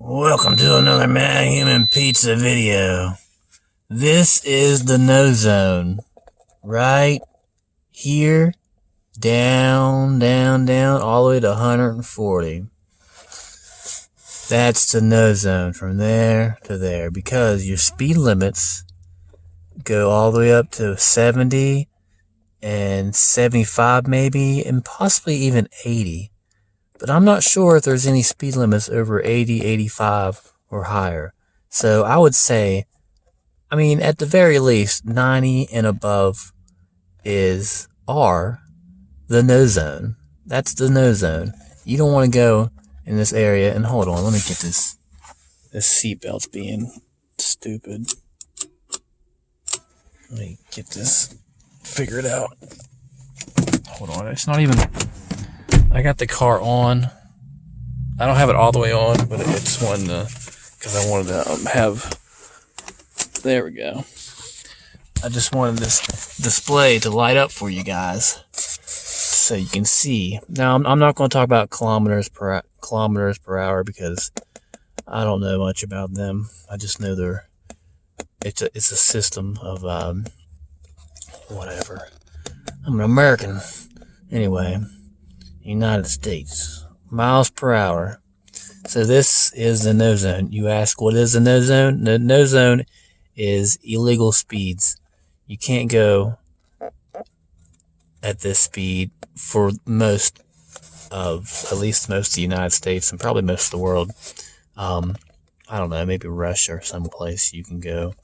Welcome to another Matthumanpizza video. This is the no zone. Right here. Down, down, down, all the way to 140. That's the no zone from there to there, because your speed limits go all the way up to 70 and 75 maybe, and possibly even 80. But I'm not sure if there's any speed limits over 80, 85 or higher. So I would say, at the very least, 90 and above are the no zone. That's the no zone. You don't want to go in this area. And hold on, let me get this seatbelt's being stupid. Let me get this figured out. Hold on, it's not even... I got the car on. I don't have it all the way on, but it's one because I wanted to have... There we go. I just wanted this display to light up for you guys so you can see. Now, I'm not going to talk about kilometers per hour because I don't know much about them. I just know it's a system of whatever. I'm an American. Anyway, United States. Miles per hour. So this is the no zone. You ask, what is the no zone? The no zone is illegal speeds. You can't go at this speed for at least most of the United States and probably most of the world. I don't know, maybe Russia or someplace you can go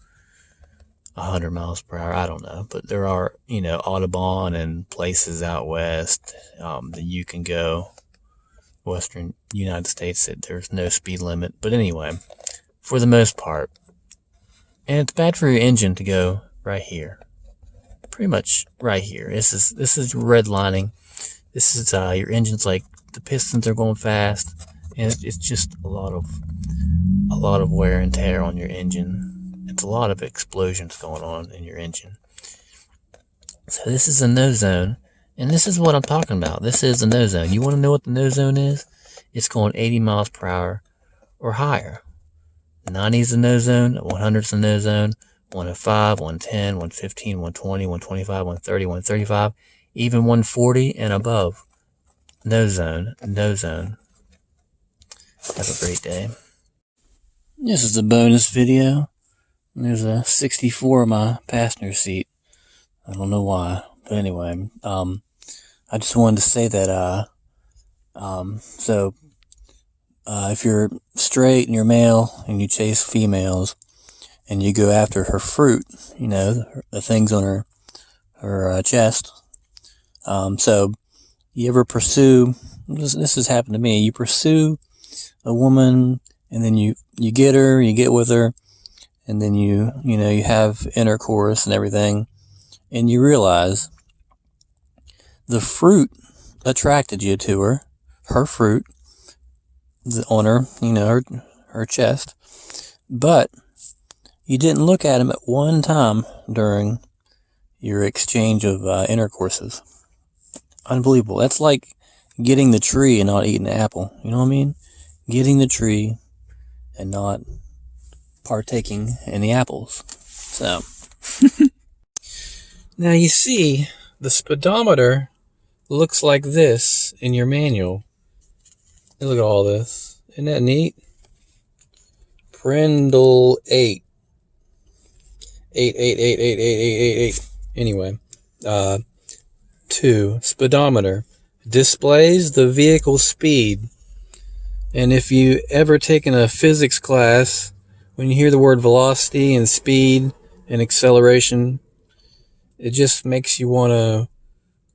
100 miles per hour. I don't know, but there are, Audubon and places out west that you can go. Western United States, that there's no speed limit. But anyway, for the most part, and it's bad for your engine to go right here, pretty much right here. This is redlining. This is your engine's like the pistons are going fast, and it's just a lot of wear and tear on your engine. It's a lot of explosions going on in your engine. So this is a no zone, and this is what I'm talking about. This is the no zone. You want to know what the no zone is? It's going 80 miles per hour or higher. 90 is the no zone, 100 is the no zone, 105, 110, 115, 120, 125, 130, 135, even 140 and above. No zone, no zone. Have a great day. This is a bonus video. There's a 64 in my passenger seat. I don't know why, but anyway, I just wanted to say that, if you're straight and you're male and you chase females and you go after her fruit, the things on her chest, so you ever pursue, this has happened to me, you pursue a woman and then you get her, you get with her, and then you have intercourse and everything, and you realize the fruit attracted you to her fruit on her, her chest, but you didn't look at him at one time during your exchange of intercourses. Unbelievable. That's like getting the tree and not eating the apple. You know what I mean? Getting the tree and not partaking in the apples. So, now you see, the speedometer looks like this in your manual. Look at all this. Isn't that neat? Prindle 8. 8. Anyway, 2. Speedometer displays the vehicle speed. And if you ever taken a physics class, when you hear the word velocity and speed and acceleration, it just makes you want to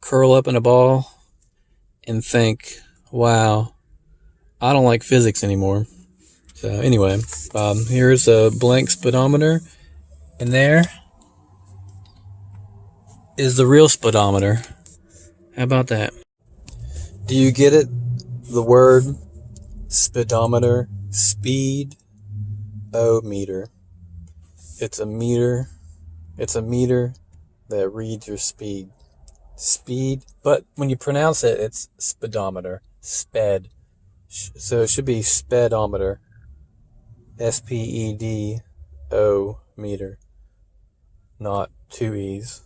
curl up in a ball and think, wow, I don't like physics anymore. So anyway, here's a blank speedometer, and there is the real speedometer. How about that? Do you get it? The word speedometer, speed, meter. It's a meter. It's a meter that reads your speed. Speed, but when you pronounce it, it's speedometer. Sped. So it should be speedometer. SPEDO meter, not two E's.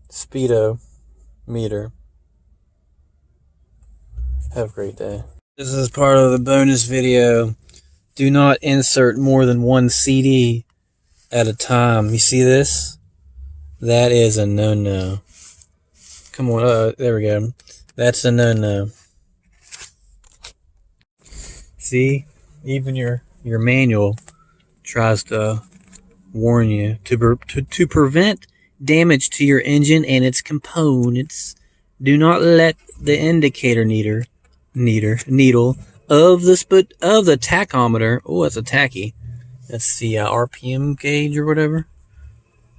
Speedo meter. Have a great day. This is part of the bonus video. Do not insert more than one CD at a time. You see this? That is a no-no. Come on, there we go. That's a no-no. See? Even your manual tries to warn you to prevent damage to your engine and its components. Do not let the indicator needle of the tachometer. Oh, that's a tacky. That's the RPM gauge or whatever.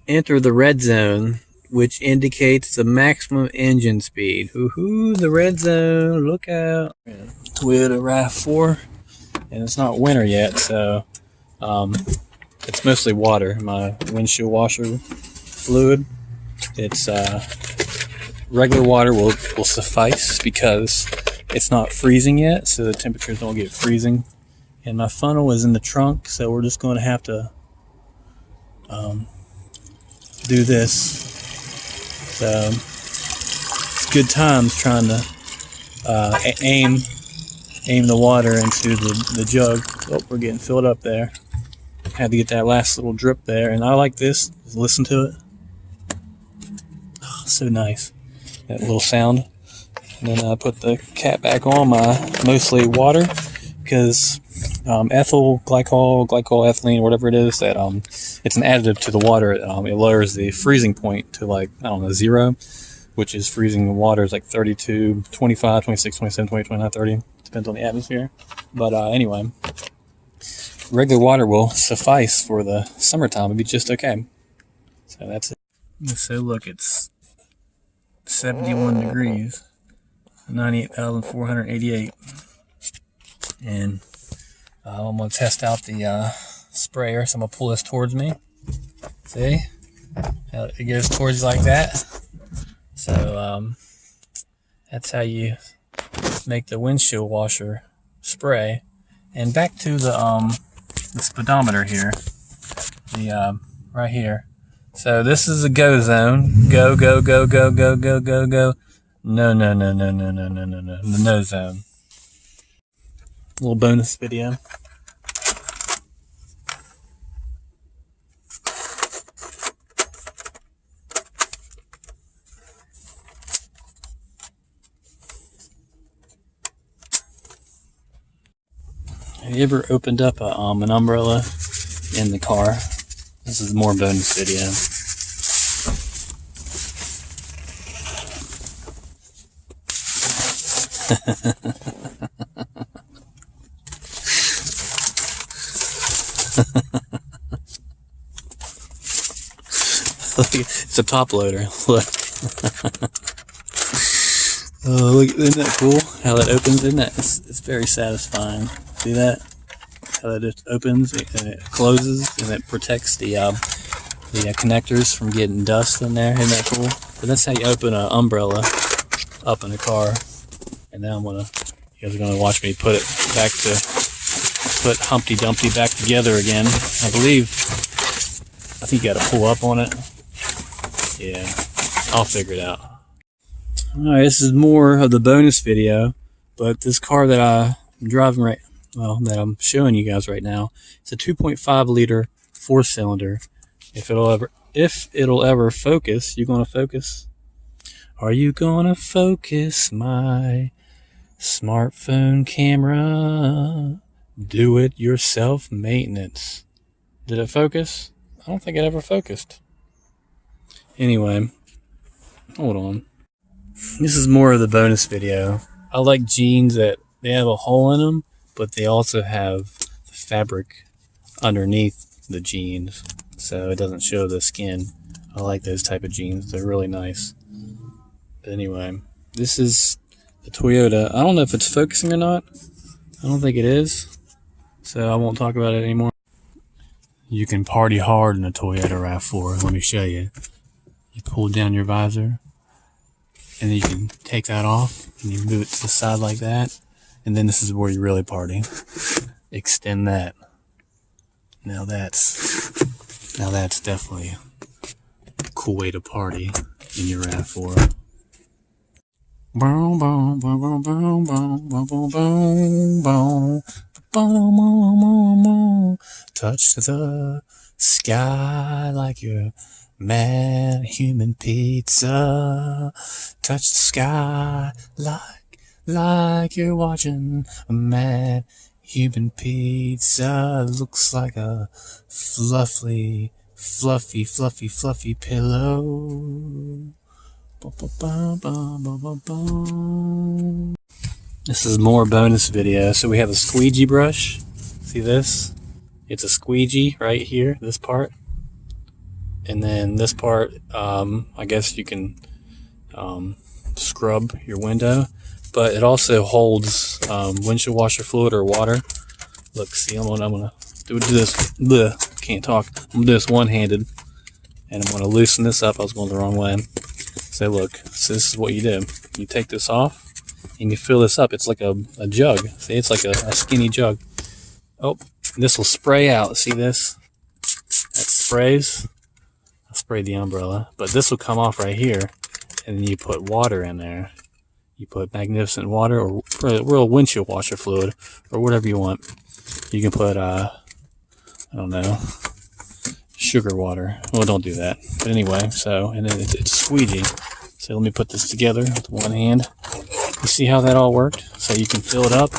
Enter the red zone, which indicates the maximum engine speed. Woohoo! The red zone. Look out! Toyota RAV4, and it's not winter yet, so it's mostly water. My windshield washer fluid. It's regular water will suffice because it's not freezing yet, so the temperatures don't get freezing. And my funnel is in the trunk, so we're just going to have to do this. So it's good times trying to aim the water into the jug. Oh, we're getting filled up there. Had to get that last little drip there, and I like this. Just listen to it. Oh, so nice. That little sound. And then I put the cap back on my mostly water because ethyl glycol, ethylene, whatever it is, that it's an additive to the water. It lowers the freezing point to, like, I don't know, 0, which is freezing the water is like 32, 25, 26, 27, 28, 29, 30. Depends on the atmosphere. But anyway, regular water will suffice for the summertime. It'll be just okay. So that's it. So look, it's 71 degrees, 98,488. And I'm going to test out the sprayer. So I'm going to pull this towards me. See? It goes towards you like that. So that's how you make the windshield washer spray. And back to the speedometer here. The right here. So this is a go zone. Go, go, go, go, go, go, go, go. No zone. Little bonus video. Have you ever opened up an umbrella in the car? This is more bonus video. It's a top loader. Look. Oh, look! Isn't that cool? How that opens? Isn't that? It's very satisfying. See that? How that just opens and it closes, and it protects the connectors from getting dust in there. Isn't that cool? But that's how you open an umbrella up in a car. And now you guys are gonna watch me put Humpty Dumpty back together again. I think you gotta pull up on it. Yeah, I'll figure it out. Alright, this is more of the bonus video, but this car that I'm driving that I'm showing you guys right now, it's a 2.5 liter 4-cylinder. If it'll ever focus, you gonna focus? Are you gonna focus my smartphone camera? Do it yourself maintenance. Did it focus? I don't think it ever focused. Anyway, hold on. This is more of the bonus video. I like jeans that they have a hole in them, but they also have the fabric underneath the jeans, so it doesn't show the skin. I like those type of jeans. They're really nice. But anyway, this is the Toyota. I don't know if it's focusing or not. I don't think it is, so I won't talk about it anymore. You can party hard in a Toyota RAV4. Let me show you. You pull down your visor, and then you can take that off. and you move it to the side like that, and then this is where you really party. Extend that. Now that's definitely a cool way to party in your RAV4. Boom, boom, boom, boom, boom, boom, boom, boom, boom, boom, boom, boom, boom. Touch the sky like you're Matthumanpizza. Touch the sky like you're watching a Matthumanpizza. Looks like a fluffy pillow. This is more bonus video. So we have a squeegee brush. See this? It's a squeegee right here, this part. And then this part, I guess you can scrub your window. But it also holds windshield washer fluid or water. Look, see, I'm gonna do this. Bleh, can't talk. I'm gonna do this one-handed. And I'm gonna loosen this up. I was going the wrong way. So look, so this is what you do. You take this off and you fill this up. It's like a jug. See, it's like a skinny jug. Oh, this will spray out. See this? That sprays. I sprayed the umbrella. But this will come off right here. And then you put water in there. You put magnificent water or real windshield washer fluid or whatever you want. You can put, I don't know, sugar water. Well, don't do that. But anyway, so, and then it's squeegee. So let me put this together with one hand. You see how that all worked? So you can fill it up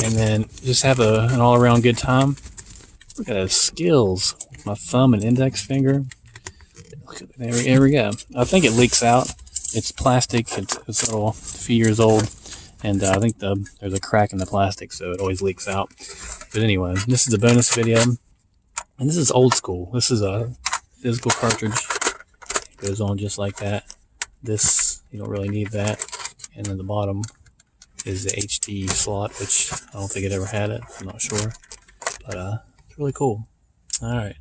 and then just have an all-around good time. Look at those skills. My thumb and index finger. There we go. I think it leaks out. It's plastic. It's a few years old. And I think there's a crack in the plastic, so it always leaks out. But anyway, this is a bonus video. And this is old school. This is a physical cartridge. It goes on just like that. This, you don't really need that. And then the bottom is the HD slot, which I don't think it ever had it. I'm not sure. But it's really cool. All right.